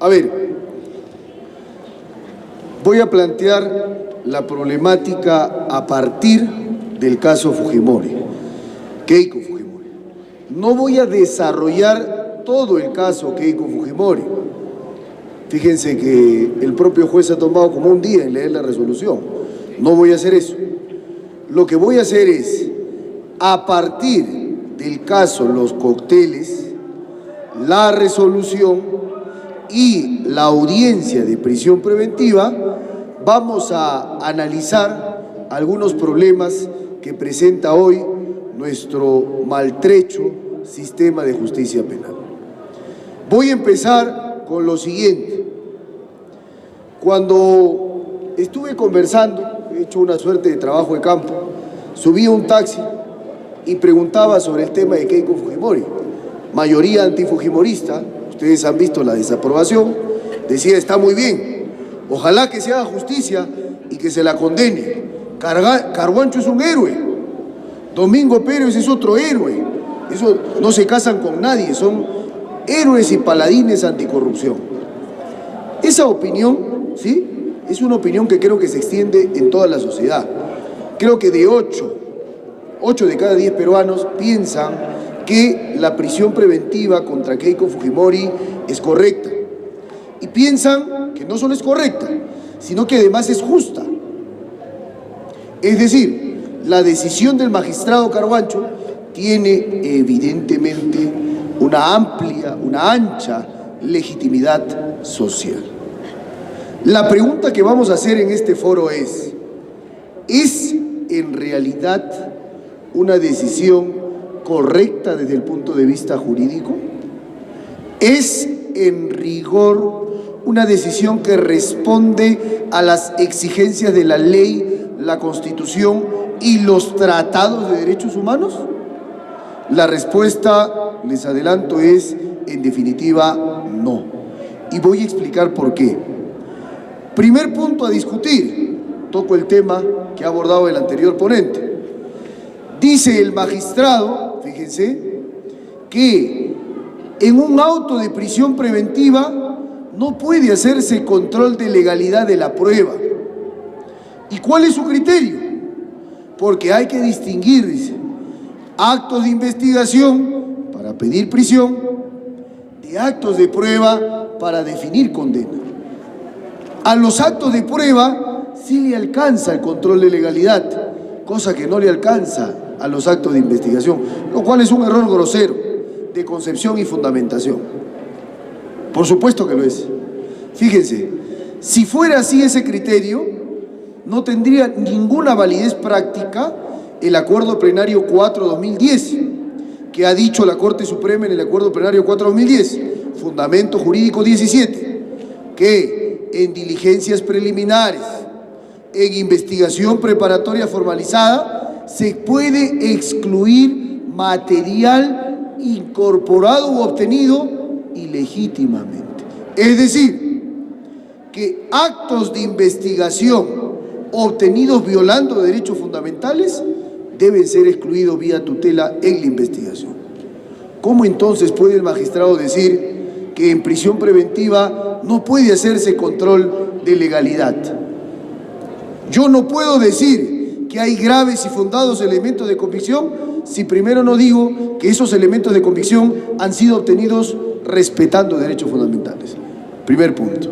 A ver, voy a plantear la problemática a partir del caso Fujimori, Keiko Fujimori. No voy a desarrollar todo el caso Keiko Fujimori. Fíjense que el propio juez ha tomado como un día en leer la resolución. No voy a hacer eso. Lo que voy a hacer es, a partir del caso Los Cócteles, la resolución y la audiencia de prisión preventiva, vamos a analizar algunos problemas que presenta hoy nuestro maltrecho sistema de justicia penal. Voy a empezar con lo siguiente. Cuando estuve conversando, he hecho una suerte de trabajo de campo, subí a un taxi y preguntaba sobre el tema de Keiko Fujimori. Mayoría antifujimorista, ustedes han visto la desaprobación, decía está muy bien, ojalá que se haga justicia y que se la condene. Carguancho es un héroe, Domingo Pérez es otro héroe, eso no se casan con nadie, son héroes y paladines anticorrupción. Esa opinión, ¿sí?, es una opinión que creo que se extiende en toda la sociedad. Creo que de 8 de cada 10 peruanos piensan que la prisión preventiva contra Keiko Fujimori es correcta. Y piensan que no solo es correcta, sino que además es justa. Es decir, la decisión del magistrado Carguancho tiene evidentemente una ancha legitimidad social. La pregunta que vamos a hacer en este foro ¿es en realidad una decisión correcta desde el punto de vista jurídico? ¿Es en rigor una decisión que responde a las exigencias de la ley, la Constitución y los tratados de derechos humanos? La respuesta, les adelanto, es en definitiva no. Y voy a explicar por qué. Primer punto a discutir, toco el tema que ha abordado el anterior ponente. Dice el magistrado, fíjense, que en un auto de prisión preventiva no puede hacerse control de legalidad de la prueba. ¿Y cuál es su criterio? Porque hay que distinguir, dice, actos de investigación para pedir prisión de actos de prueba para definir condena. A los actos de prueba sí le alcanza el control de legalidad, cosa que no le alcanza a los actos de investigación, lo cual es un error grosero de concepción y fundamentación. Por supuesto que lo es. Fíjense, si fuera así ese criterio, no tendría ninguna validez práctica el Acuerdo Plenario 4-2010, que ha dicho la Corte Suprema en el Acuerdo Plenario 4-2010, Fundamento Jurídico 17, que en diligencias preliminares, en investigación preparatoria formalizada, se puede excluir material incorporado u obtenido ilegítimamente. Es decir, que actos de investigación obtenidos violando derechos fundamentales deben ser excluidos vía tutela en la investigación. ¿Cómo entonces puede el magistrado decir que en prisión preventiva no puede hacerse control de legalidad? Yo no puedo decir que hay graves y fundados elementos de convicción si primero no digo que esos elementos de convicción han sido obtenidos respetando derechos fundamentales. Primer punto.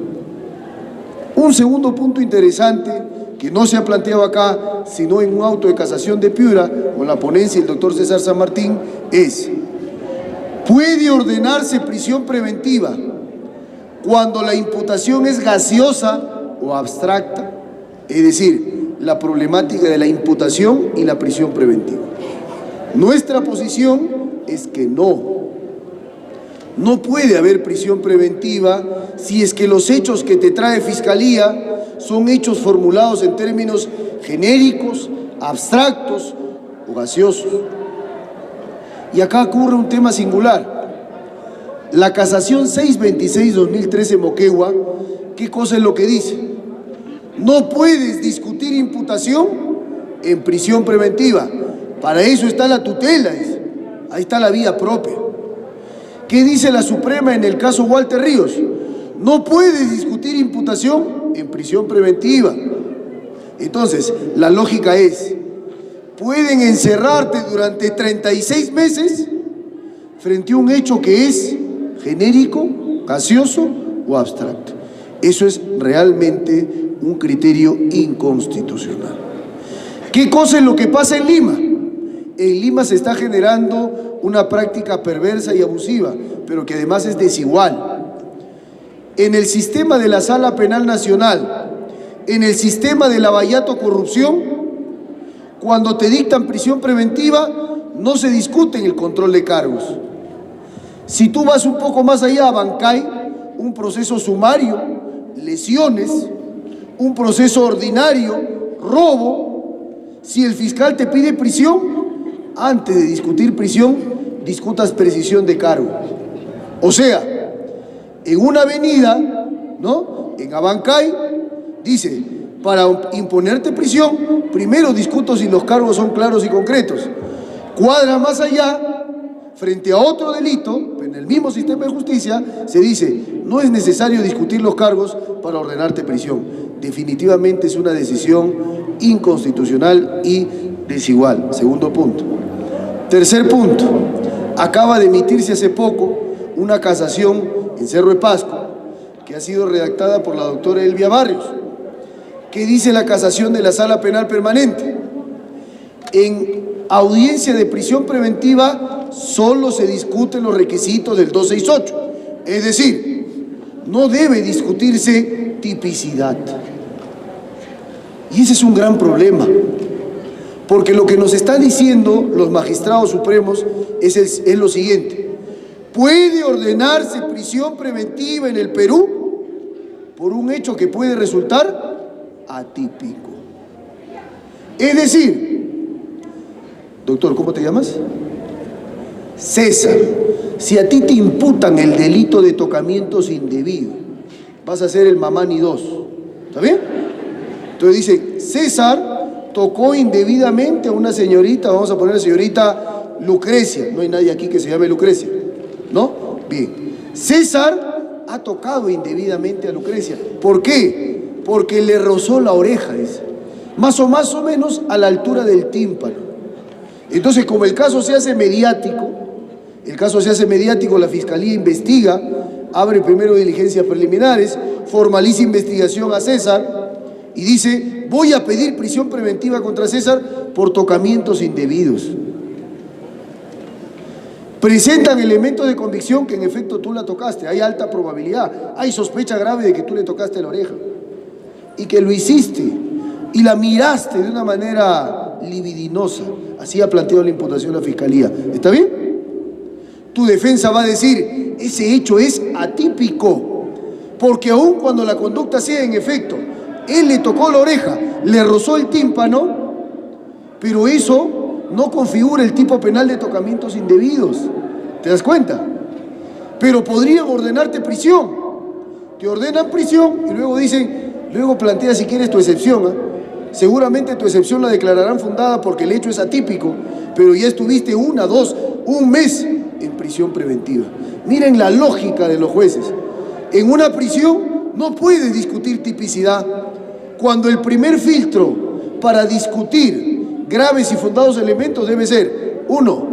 Un segundo punto interesante que no se ha planteado acá, sino en un auto de casación de Piura, con la ponencia del doctor César San Martín, es: ¿puede ordenarse prisión preventiva cuando la imputación es gaseosa o abstracta? Es decir, la problemática de la imputación y la prisión preventiva. Nuestra posición es que no puede haber prisión preventiva si es que los hechos que te trae Fiscalía son hechos formulados en términos genéricos, abstractos o gaseosos. Y acá ocurre un tema singular. La casación 626-2013 Moquegua, ¿qué cosa es lo que dice? No puedes discutir imputación en prisión preventiva. Para eso está la tutela, dice. Ahí está la vía propia. ¿Qué dice la Suprema en el caso Walter Ríos? no puedes discutir imputación en prisión preventiva. Entonces, la lógica es, pueden encerrarte durante 36 meses frente a un hecho que es genérico, gaseoso o abstracto. Eso es realmente un criterio inconstitucional. ¿Qué cosa es lo que pasa en Lima? En Lima se está generando una práctica perversa y abusiva, pero que además es desigual. En el sistema de la Sala Penal Nacional, en el sistema de lavallato corrupción, cuando te dictan prisión preventiva, no se discute en el control de cargos. Si tú vas un poco más allá, a Bancay, un proceso sumario, lesiones, un proceso ordinario, robo, si el fiscal te pide prisión, antes de discutir prisión, discutas precisión de cargo. O sea, en una avenida, ¿no?, en Abancay, dice, para imponerte prisión, primero discuto si los cargos son claros y concretos. Cuadra más allá, frente a otro delito, en el mismo sistema de justicia, se dice, no es necesario discutir los cargos para ordenarte prisión. Definitivamente es una decisión inconstitucional y desigual. Segundo punto. Tercer punto. Acaba de emitirse hace poco una casación en Cerro de Pasco, que ha sido redactada por la doctora Elvia Barrios. ¿Qué dice la casación de la Sala Penal Permanente? En audiencia de prisión preventiva solo se discuten los requisitos del 268, es decir, no debe discutirse tipicidad. Y ese es un gran problema, porque lo que nos están diciendo los magistrados supremos es lo siguiente: puede ordenarse prisión preventiva en el Perú por un hecho que puede resultar atípico. Es decir, doctor, ¿cómo te llamas? César. Si a ti te imputan el delito de tocamientos indebidos, vas a ser el mamani 2. ¿Está bien? Entonces dice, César tocó indebidamente a una señorita, vamos a poner a la señorita Lucrecia. No hay nadie aquí que se llame Lucrecia, ¿no? Bien. César ha tocado indebidamente a Lucrecia. ¿Por qué? Porque le rozó la oreja, dice. Más o menos a la altura del tímpano. Entonces, como el caso se hace mediático, la Fiscalía investiga, abre primero diligencias preliminares, formaliza investigación a César y dice, voy a pedir prisión preventiva contra César por tocamientos indebidos. Presentan elementos de convicción que en efecto tú la tocaste, hay alta probabilidad, hay sospecha grave de que tú le tocaste la oreja y que lo hiciste y la miraste de una manera libidinosa. Así ha planteado la imputación la Fiscalía. ¿Está bien? Tu defensa va a decir, ese hecho es atípico, porque aun cuando la conducta sea en efecto, él le tocó la oreja, le rozó el tímpano, pero eso no configura el tipo penal de tocamientos indebidos. ¿Te das cuenta? Pero podrían ordenarte prisión. Te ordenan prisión y luego dicen, luego plantea si quieres tu excepción, ¿eh? Seguramente tu excepción la declararán fundada porque el hecho es atípico, pero ya estuviste un mes en prisión preventiva. Miren la lógica de los jueces. En una prisión no puedes discutir tipicidad cuando el primer filtro para discutir graves y fundados elementos debe ser: 1,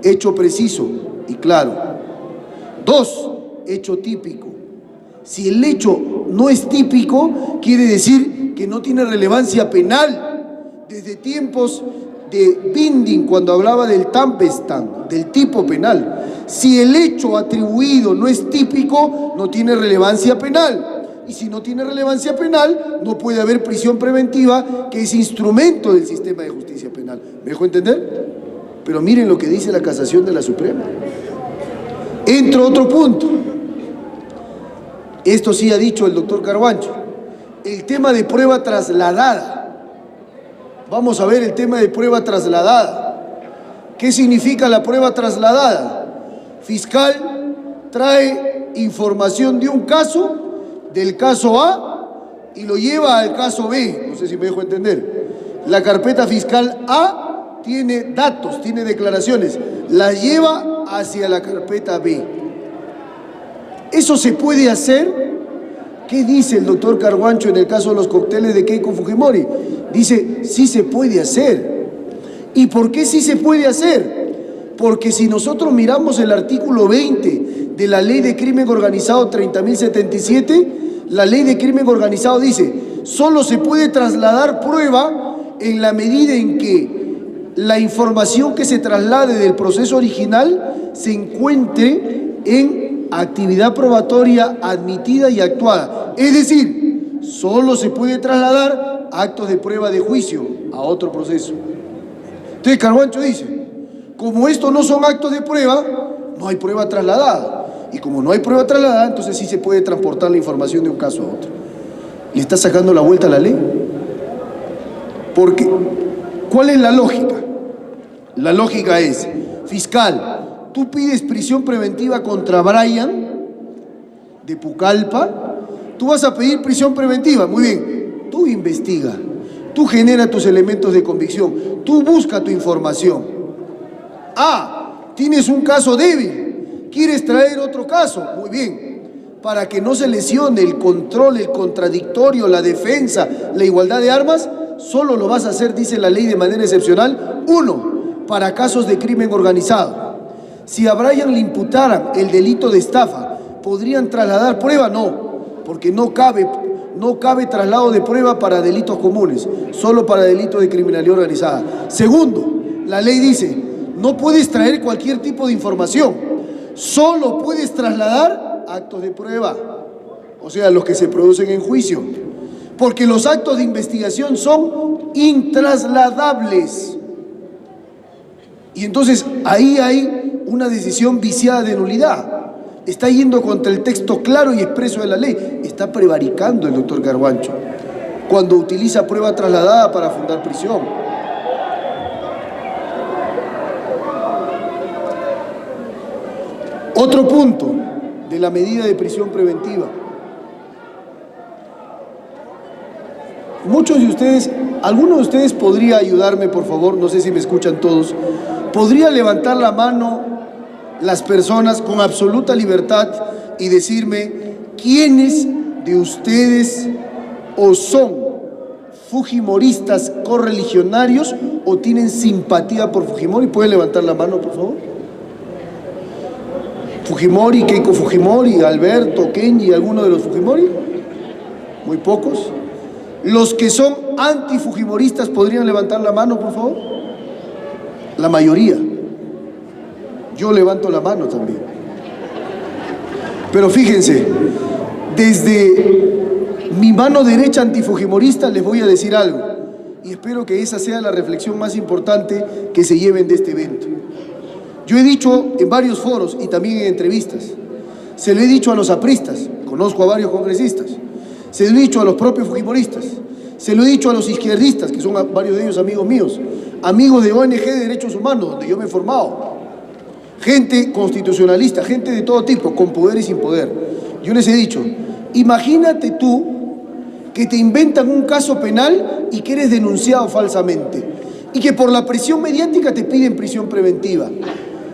hecho preciso y claro; 2, hecho típico. Si el hecho no es típico, quiere decir que no tiene relevancia penal. Desde tiempos de Binding, cuando hablaba del Tampestan, del tipo penal, si el hecho atribuido no es típico, no tiene relevancia penal. Y si no tiene relevancia penal, no puede haber prisión preventiva, que es instrumento del sistema de justicia penal. ¿Me dejó entender? Pero miren lo que dice la casación de la Suprema. Entra otro punto. Esto sí ha dicho el doctor Carbancho. El tema de prueba trasladada. Vamos a ver el tema de prueba trasladada. ¿Qué significa la prueba trasladada? Fiscal trae información de un caso, del caso A, y lo lleva al caso B. No sé si me dejo entender. La carpeta fiscal A tiene datos, tiene declaraciones, las lleva hacia la carpeta B. ¿Eso se puede hacer? ¿Qué dice el doctor Carguancho en el caso de los cócteles de Keiko Fujimori? Dice, sí se puede hacer. ¿Y por qué sí se puede hacer? Porque si nosotros miramos el artículo 20 de la Ley de Crimen Organizado 30.077, la Ley de Crimen Organizado dice, solo se puede trasladar prueba en la medida en que la información que se traslade del proceso original se encuentre en actividad probatoria admitida y actuada. Es decir, solo se puede trasladar actos de prueba de juicio a otro proceso. Entonces Carguancho dice, como estos no son actos de prueba, no hay prueba trasladada. Y como no hay prueba trasladada, entonces sí se puede transportar la información de un caso a otro. ¿Le está sacando la vuelta a la ley? Porque, ¿cuál es la lógica? La lógica es, fiscal, tú pides prisión preventiva contra Brian de Pucallpa, tú vas a pedir prisión preventiva, muy bien, tú investiga, tú genera tus elementos de convicción, tú busca tu información. Ah, tienes un caso débil, quieres traer otro caso, muy bien, para que no se lesione el control, el contradictorio, la defensa, la igualdad de armas, solo lo vas a hacer, dice la ley, de manera excepcional, uno, para casos de crimen organizado. Si a Brian le imputaran el delito de estafa, ¿podrían trasladar prueba? No, porque no cabe traslado de prueba para delitos comunes, solo para delitos de criminalidad organizada. Segundo, la ley dice, no puedes traer cualquier tipo de información, solo puedes trasladar actos de prueba, o sea, los que se producen en juicio, porque los actos de investigación son intrasladables. Y entonces ahí hay una decisión viciada de nulidad. Está yendo contra el texto claro y expreso de la ley. Está prevaricando el doctor Carguancho cuando utiliza prueba trasladada para fundar prisión. Otro punto de la medida de prisión preventiva. Muchos de ustedes, alguno de ustedes podría ayudarme, por favor, no sé si me escuchan todos. ¿Podría levantar la mano las personas con absoluta libertad y decirme quiénes de ustedes o son fujimoristas correligionarios o tienen simpatía por Fujimori? ¿Pueden levantar la mano, por favor? Fujimori, Keiko Fujimori, Alberto, Kenji, ¿alguno de los Fujimori? Muy pocos. ¿Los que son antifujimoristas podrían levantar la mano, por favor? La mayoría. Yo levanto la mano también. Pero fíjense, desde mi mano derecha antifujimorista les voy a decir algo, y espero que esa sea la reflexión más importante que se lleven de este evento. Yo he dicho en varios foros y también en entrevistas, se lo he dicho a los apristas, conozco a varios congresistas, se lo he dicho a los propios fujimoristas, se lo he dicho a los izquierdistas, que son varios de ellos amigos míos, amigos de ONG de Derechos Humanos, donde yo me he formado, gente constitucionalista, gente de todo tipo, con poder y sin poder. Yo les he dicho, imagínate tú que te inventan un caso penal y que eres denunciado falsamente y que por la presión mediática te piden prisión preventiva.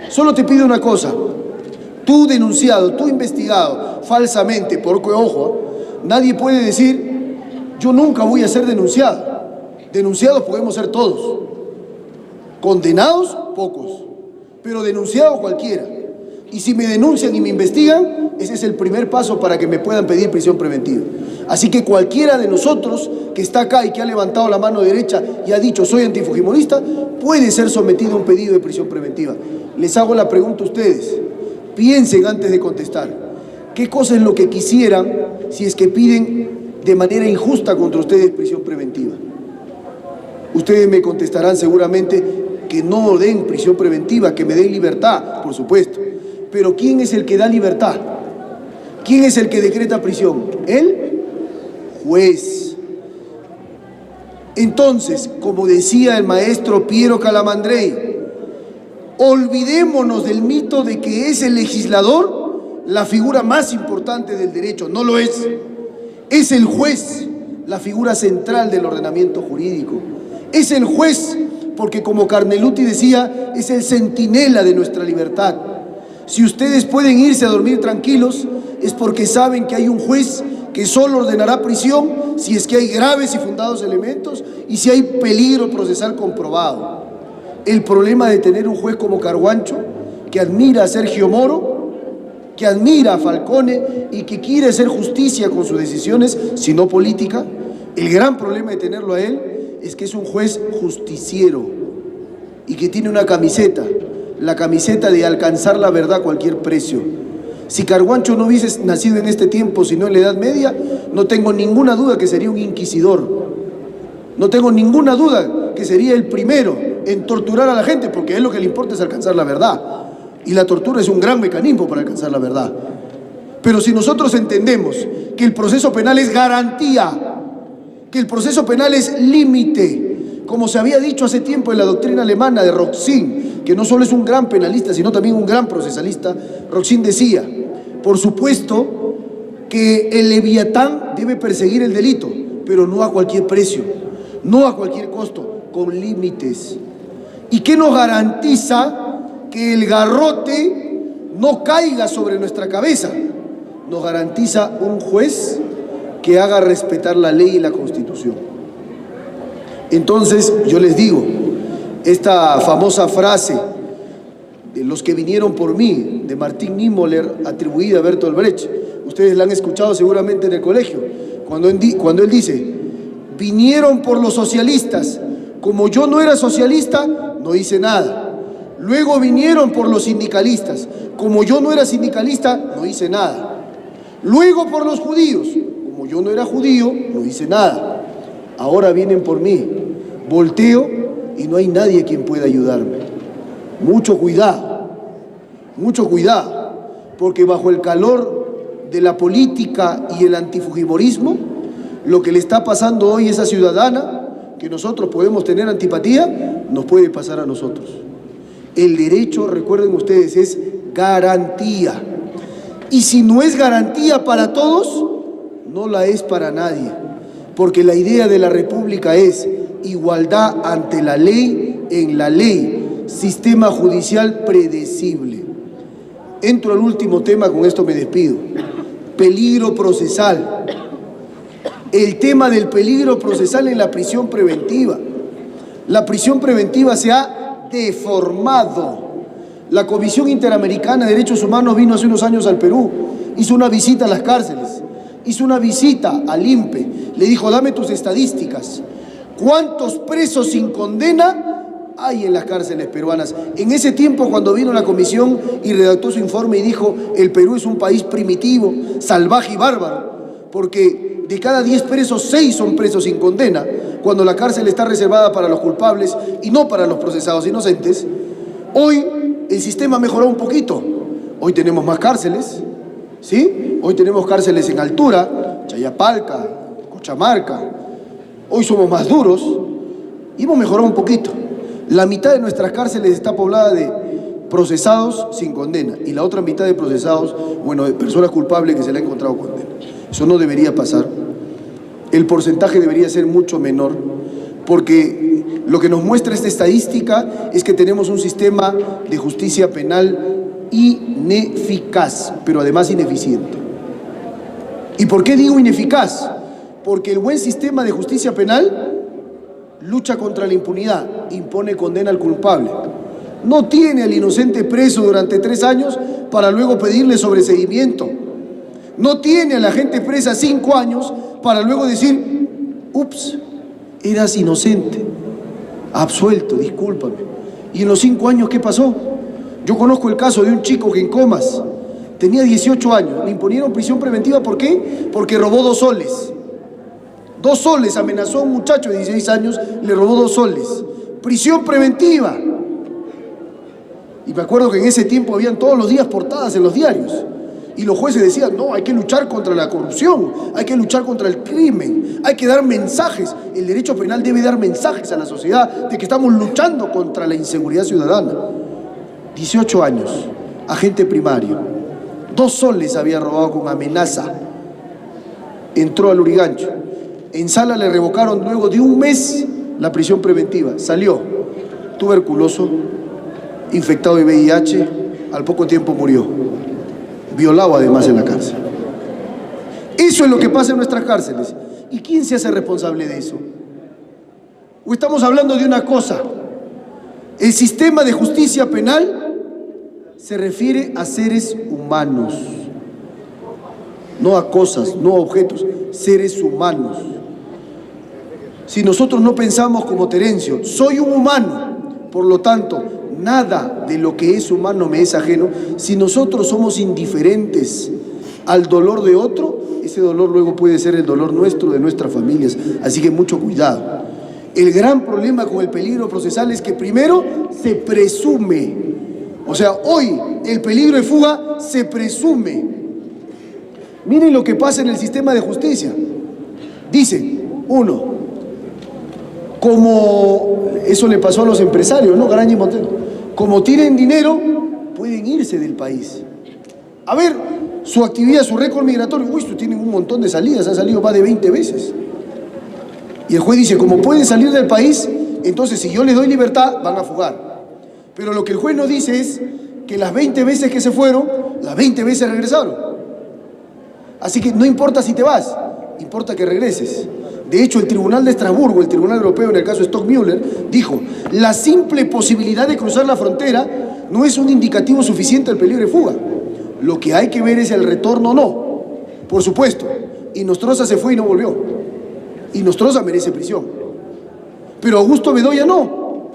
Solo te pide una cosa, tú denunciado, tú investigado falsamente, porque ojo, nadie puede decir, yo nunca voy a ser denunciado. Denunciados podemos ser todos, condenados pocos, pero denunciado cualquiera. Y si me denuncian y me investigan, ese es el primer paso para que me puedan pedir prisión preventiva. Así que cualquiera de nosotros que está acá y que ha levantado la mano derecha y ha dicho soy antifujimorista, puede ser sometido a un pedido de prisión preventiva. Les hago la pregunta a ustedes, piensen antes de contestar, ¿qué cosa es lo que quisieran si es que piden de manera injusta contra ustedes prisión preventiva? Ustedes me contestarán seguramente que no den prisión preventiva, que me den libertad, por supuesto. Pero ¿quién es el que da libertad? ¿Quién es el que decreta prisión? El juez. Entonces, como decía el maestro Piero Calamandrei, olvidémonos del mito de que es el legislador la figura más importante del derecho. No lo es. Es el juez la figura central del ordenamiento jurídico. Es el juez porque, como Carneluti decía, es el centinela de nuestra libertad. Si ustedes pueden irse a dormir tranquilos, es porque saben que hay un juez que solo ordenará prisión si es que hay graves y fundados elementos y si hay peligro procesal comprobado. El problema de tener un juez como Carguancho, que admira a Sergio Moro, que admira a Falcone y que quiere hacer justicia con sus decisiones, si no política, el gran problema de tenerlo a él es que es un juez justiciero y que tiene una camiseta, la camiseta de alcanzar la verdad a cualquier precio. Si Carguancho no hubiese nacido en este tiempo, sino en la Edad Media, no tengo ninguna duda que sería un inquisidor. No tengo ninguna duda que sería el primero en torturar a la gente, porque a él lo que le importa es alcanzar la verdad. Y la tortura es un gran mecanismo para alcanzar la verdad. Pero si nosotros entendemos que el proceso penal es garantía, que el proceso penal es límite, como se había dicho hace tiempo en la doctrina alemana de Roxin, que no solo es un gran penalista, sino también un gran procesalista, Roxin decía, por supuesto que el leviatán debe perseguir el delito, pero no a cualquier precio, no a cualquier costo, con límites. ¿Y qué nos garantiza que el garrote no caiga sobre nuestra cabeza? Nos garantiza un juez que haga respetar la ley y la Constitución. Entonces, yo les digo, esta famosa frase de los que vinieron por mí, de Martin Niemöller, atribuida a Bertolt Brecht, ustedes la han escuchado seguramente en el colegio, cuando él dice, vinieron por los socialistas, como yo no era socialista, no hice nada. Luego vinieron por los sindicalistas, como yo no era sindicalista, no hice nada. Luego por los judíos, como yo no era judío, no hice nada. Ahora vienen por mí, volteo y no hay nadie quien pueda ayudarme. Mucho cuidado, porque bajo el calor de la política y el antifujimorismo, lo que le está pasando hoy a esa ciudadana, que nosotros podemos tener antipatía, nos puede pasar a nosotros. El derecho, recuerden ustedes, es garantía. Y si no es garantía para todos, no la es para nadie. Porque la idea de la República es igualdad ante la ley, en la ley, sistema judicial predecible. Entro al último tema, con esto me despido. Peligro procesal. El tema del peligro procesal en la prisión preventiva. La prisión preventiva se ha deformado. La Comisión Interamericana de Derechos Humanos vino hace unos años al Perú, hizo una visita a las cárceles, hizo una visita al INPE, le dijo, dame tus estadísticas. ¿Cuántos presos sin condena hay en las cárceles peruanas? En ese tiempo, cuando vino la comisión y redactó su informe y dijo, el Perú es un país primitivo, salvaje y bárbaro, porque de cada 10 presos, 6 son presos sin condena, cuando la cárcel está reservada para los culpables y no para los procesados inocentes. Hoy el sistema ha mejorado un poquito. Hoy tenemos más cárceles, ¿sí? Hoy tenemos cárceles en altura, Chayapalca, Cochamarca. Hoy somos más duros y hemos mejorado un poquito. La mitad de nuestras cárceles está poblada de procesados sin condena y la otra mitad de procesados, bueno, de personas culpables que se le ha encontrado condena. Eso no debería pasar. El porcentaje debería ser mucho menor, porque lo que nos muestra esta estadística es que tenemos un sistema de justicia penal ineficaz, pero además ineficiente. ¿Y por qué digo ineficaz? Porque el buen sistema de justicia penal lucha contra la impunidad, impone condena al culpable. No tiene al inocente preso durante 3 años para luego pedirle sobreseguimiento. No tiene a la gente presa 5 años para luego decir, ups, eras inocente, absuelto, discúlpame. ¿Y en los 5 años qué pasó? Yo conozco el caso de un chico que en Comas tenía 18 años, le imponieron prisión preventiva. ¿Por qué? Porque robó 2 soles. 2 soles, amenazó a un muchacho de 16 años, le robó 2 soles. Prisión preventiva. Y me acuerdo que en ese tiempo habían todos los días portadas en los diarios. Y los jueces decían, no, hay que luchar contra la corrupción, hay que luchar contra el crimen, hay que dar mensajes. El derecho penal debe dar mensajes a la sociedad de que estamos luchando contra la inseguridad ciudadana. 18 años, agente primario, 2 soles había robado con amenaza. Entró al Lurigancho. En Sala le revocaron luego de 1 mes la prisión preventiva. Salió tuberculoso, infectado de VIH, al poco tiempo murió. Violado además en la cárcel. Eso es lo que pasa en nuestras cárceles. ¿Y quién se hace responsable de eso? ¿O estamos hablando de una cosa? El sistema de justicia penal se refiere a seres humanos, no a cosas, no a objetos, seres humanos. Si nosotros no pensamos como Terencio, soy un humano, por lo tanto, nada de lo que es humano me es ajeno. Si nosotros somos indiferentes al dolor de otro, ese dolor luego puede ser el dolor nuestro, de nuestras familias. Así que mucho cuidado. El gran problema con el peligro procesal es que primero se presume. O sea, hoy el peligro de fuga se presume. Miren lo que pasa en el sistema de justicia. Dicen, uno, como eso le pasó a los empresarios, ¿no? Garaña y Montero. Como tienen dinero, pueden irse del país. A ver, su actividad, su récord migratorio, uy, tienen un montón de salidas, han salido más de 20 veces. Y el juez dice, como pueden salir del país, entonces si yo les doy libertad, van a fugar. Pero lo que el juez no dice es que las 20 veces que se fueron, las 20 veces regresaron. Así que no importa si te vas, importa que regreses. De hecho, el Tribunal de Estrasburgo, el Tribunal Europeo en el caso Stockmüller, dijo, la simple posibilidad de cruzar la frontera no es un indicativo suficiente del peligro de fuga. Lo que hay que ver es el retorno o no. Por supuesto, y Nostroza se fue y no volvió. Y Nostroza merece prisión. Pero Augusto Bedoya no.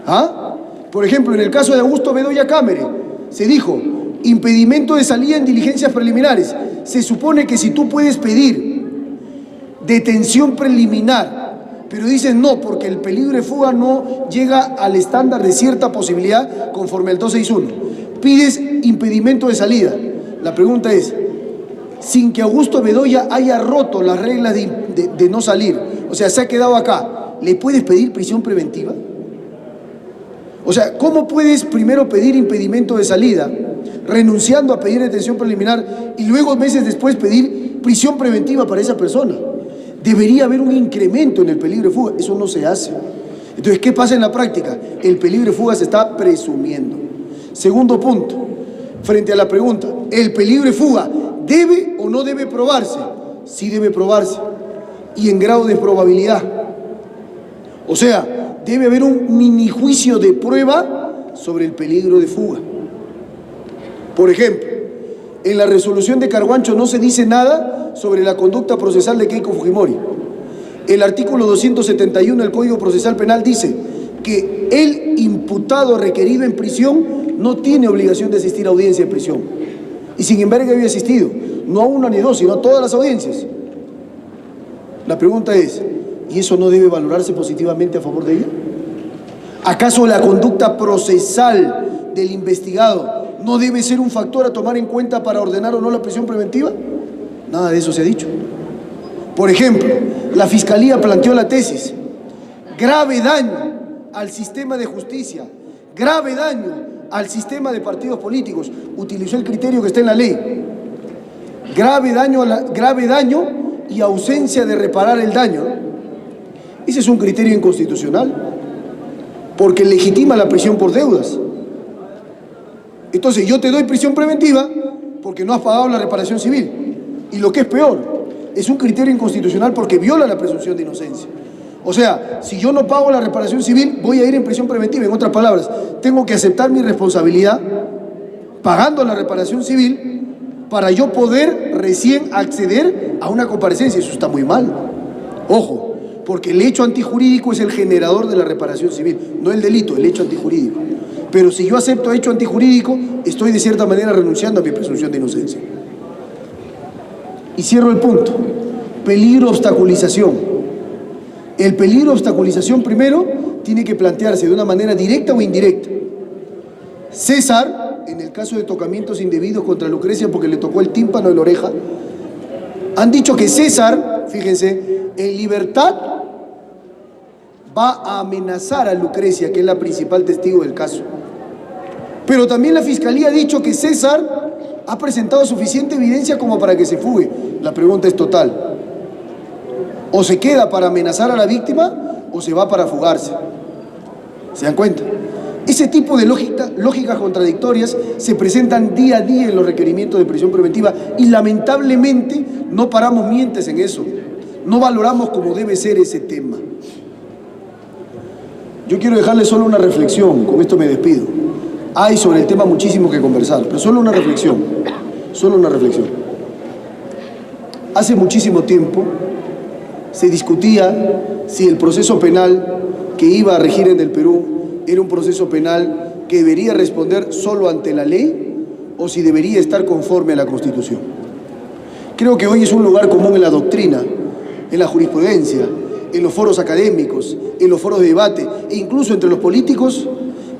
¿Ah? Por ejemplo, en el caso de Augusto Bedoya Cámara, se dijo, impedimento de salida en diligencias preliminares. Se supone que si tú puedes pedir detención preliminar, pero dicen no, porque el peligro de fuga no llega al estándar de cierta posibilidad conforme al 261. Pides impedimento de salida. La pregunta es, sin que Augusto Bedoya haya roto las reglas de no salir, o sea, se ha quedado acá, ¿le puedes pedir prisión preventiva? O sea, ¿cómo puedes primero pedir impedimento de salida, renunciando a pedir detención preliminar, y luego meses después pedir prisión preventiva para esa persona? Debería haber un incremento en el peligro de fuga. Eso no se hace. Entonces, ¿qué pasa en la práctica? El peligro de fuga se está presumiendo. Segundo punto, frente a la pregunta, ¿el peligro de fuga debe o no debe probarse? Sí debe probarse, y en grado de probabilidad. O sea, debe haber un mini juicio de prueba sobre el peligro de fuga. Por ejemplo, en la resolución de Carguancho no se dice nada sobre la conducta procesal de Keiko Fujimori. El artículo 271 del Código Procesal Penal dice que el imputado requerido en prisión no tiene obligación de asistir a audiencia en prisión. Y sin embargo había asistido, no a una ni dos, sino a todas las audiencias. La pregunta es, ¿y eso no debe valorarse positivamente a favor de ella? ¿Acaso la conducta procesal del investigado no debe ser un factor a tomar en cuenta para ordenar o no la prisión preventiva? Nada de eso se ha dicho. Por ejemplo, la Fiscalía planteó la tesis, grave daño al sistema de justicia, grave daño al sistema de partidos políticos. Utilizó el criterio que está en la ley. Grave daño y ausencia de reparar el daño. Ese es un criterio inconstitucional, porque legitima la prisión por deudas. Entonces yo te doy prisión preventiva porque no has pagado la reparación civil. Y lo que es peor, es un criterio inconstitucional porque viola la presunción de inocencia. O sea, si yo no pago la reparación civil, voy a ir en prisión preventiva. En otras palabras, tengo que aceptar mi responsabilidad pagando la reparación civil para yo poder recién acceder a una comparecencia. Eso está muy mal. Ojo, porque el hecho antijurídico es el generador de la reparación civil, no el delito, el hecho antijurídico. Pero si yo acepto hecho antijurídico, estoy de cierta manera renunciando a mi presunción de inocencia. Y cierro el punto. Peligro obstaculización. El peligro obstaculización primero tiene que plantearse de una manera directa o indirecta. César, en el caso de tocamientos indebidos contra Lucrecia porque le tocó el tímpano de la oreja, han dicho que César, fíjense, en libertad va a amenazar a Lucrecia, que es la principal testigo del caso. Pero también la Fiscalía ha dicho que César ha presentado suficiente evidencia como para que se fugue. La pregunta es total. O se queda para amenazar a la víctima o se va para fugarse. ¿Se dan cuenta? Ese tipo de lógicas contradictorias se presentan día a día en los requerimientos de prisión preventiva y lamentablemente no paramos mientes en eso. No valoramos como debe ser ese tema. Yo quiero dejarles solo una reflexión, con esto me despido. Hay sobre el tema muchísimo que conversar, pero solo una reflexión, solo una reflexión. Hace muchísimo tiempo se discutía si el proceso penal que iba a regir en el Perú era un proceso penal que debería responder solo ante la ley o si debería estar conforme a la Constitución. Creo que hoy es un lugar común en la doctrina, en la jurisprudencia, en los foros académicos, en los foros de debate e incluso entre los políticos,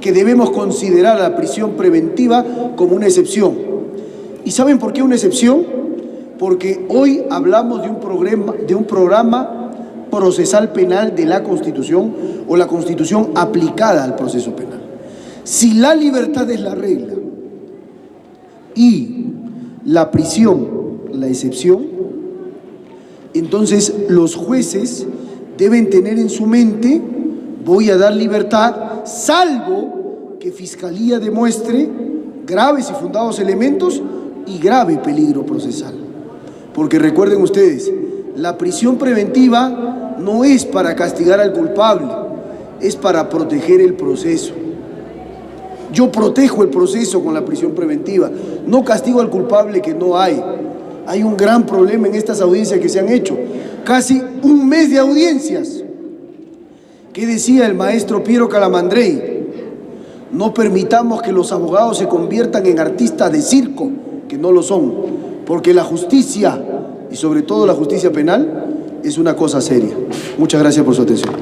que debemos considerar a la prisión preventiva como una excepción. ¿Y saben por qué una excepción? Porque hoy hablamos de un programa procesal penal de la Constitución o la Constitución aplicada al proceso penal. Si la libertad es la regla y la prisión la excepción, entonces los jueces deben tener en su mente: voy a dar libertad, salvo que Fiscalía demuestre graves y fundados elementos y grave peligro procesal. Porque recuerden ustedes, la prisión preventiva no es para castigar al culpable, es para proteger el proceso. Yo protejo el proceso con la prisión preventiva, no castigo al culpable que no hay. Hay un gran problema en estas audiencias que se han hecho, casi un mes de audiencias. ¿Qué decía el maestro Piero Calamandrei? No permitamos que los abogados se conviertan en artistas de circo, que no lo son, porque la justicia, y sobre todo la justicia penal, es una cosa seria. Muchas gracias por su atención.